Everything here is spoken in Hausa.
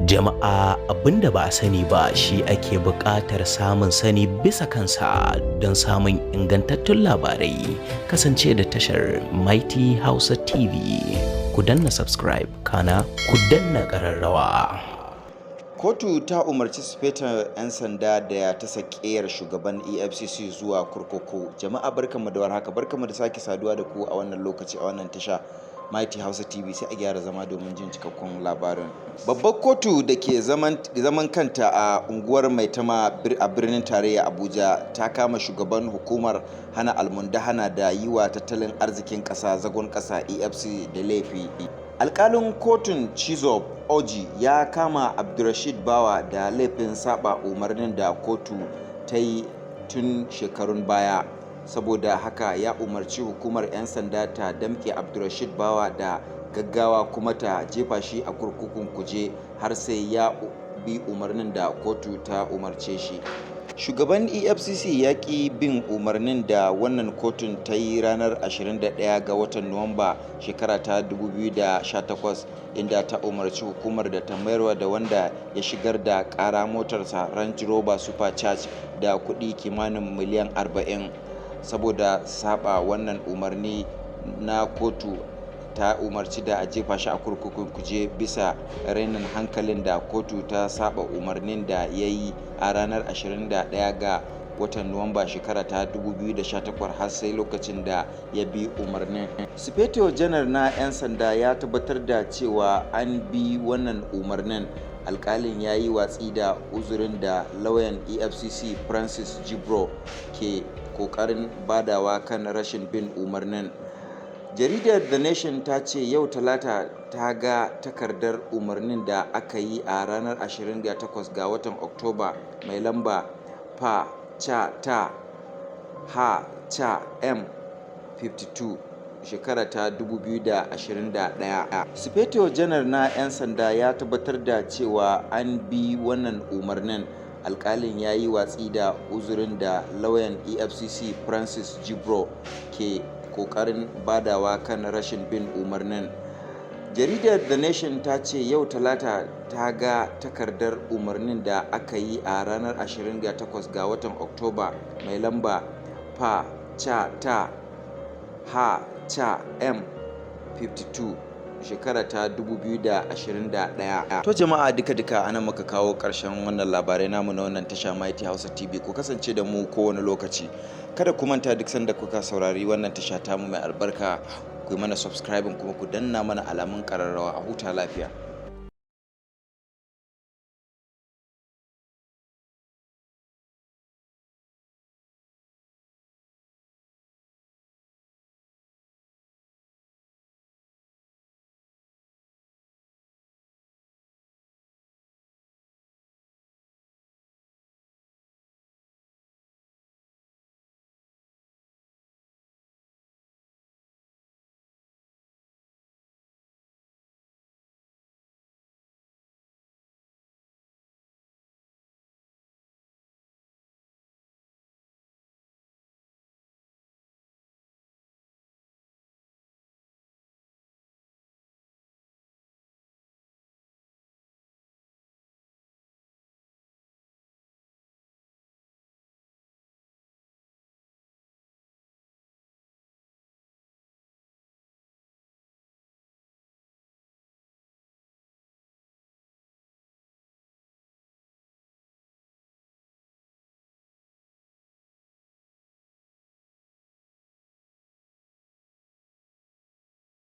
Jama'a abinda ba a sani ba shi ake buƙatar samun sani bisa kansa don samun ingantattun labarai. Kasance da tashar Mighty Hausa TV. Ku danna subscribe kana ku danna ƙararrawa. Kotu ta umarci sufetan 'yan sanda da ya ta sakiyar shugaban efcc zuwa kurkuku. Jama'a barkanmu da warhaka, barkanmu da sake saduwa da ku a wannan lokaci a wannan tasha Mighty Hausa TV. Sai a gyara zama domin jin cikakkun labarin. Babbar kotu da ke zaman kanta a unguwar Maitama a birnin tarayya Abuja ta kama shugaban hukumar hana almundahana da yi wa tattalin arzikin ƙasa zagon ƙasa efcc da laifi. Alƙalin kotun Chizob Oji ya kama Abdulrashid Bawa da laifin saba umarnin da kotu ta yi tun shekarun baya. Saboda haka ya umarci hukumar 'yan sanda ta damƙe Abdulrashid Bawa da gaggawa kuma ta jefa shi a kurkukun kuje har sai ya bi umarnin da kotu ta umarce shi. Shugaban efcc ya ƙi bin umarnin da wannan kotun ta yi ranar 21 ga watan Nuwamba shekara ta 2018, inda ta umarci hukumar da ta mayarwa da wanda ya shigar da ƙara motarsa Range Rover Supercharge da kuɗi kimanin miliyan 40. Saboda saba wannan umarni na kotu ta umarci da a jefa shi a kurkukun kuje bisa rainin hankalin da kotu ta saba umarnin da ya yi a ranar 21 ga watan Nuwamba shekara ta 2018 har sai lokacin da ya bi umarnin. Sufeto janar na 'yan sanda ya tabbatar da cewa an bi wannan umarnin. Alkalin ya yi watsi da uzurin da lauyan efcc Francis Jibro ke kokarin badawa kan rashin bin umarnin. Jaridar The Nation ta ce yau Talata ta ga takardar umarnin da aka yi a ranar 28 ga watan Oktoba mai lamba M52 shekara ta 2021. Sufeto janar na 'yan sanda ya tabbatar da cewa an bi wannan umarnin. Alkalin ya yi watsi da uzurin da lauyan efcc Francis Jibro ke kokarin badawa kan rashin bin umarnin. Jaridar The Nation ta ce yau Talata ta ga takardar umarnin da aka yi a ranar 28 ga watan Oktoba mai lamba M52 shekara ta 2021. To jama'a duka anan muka kawo ƙarshen wannan labarai namu na wannan tasha Mighty Hausa TV. Ku kasance da mu kowane lokaci. Kada ku manta duk sanda kuka saurari wannan tasha tamu mai albarka, ku yi mana subscribing kuma ku danna mana alamun ƙararrawa. A huta lafiya.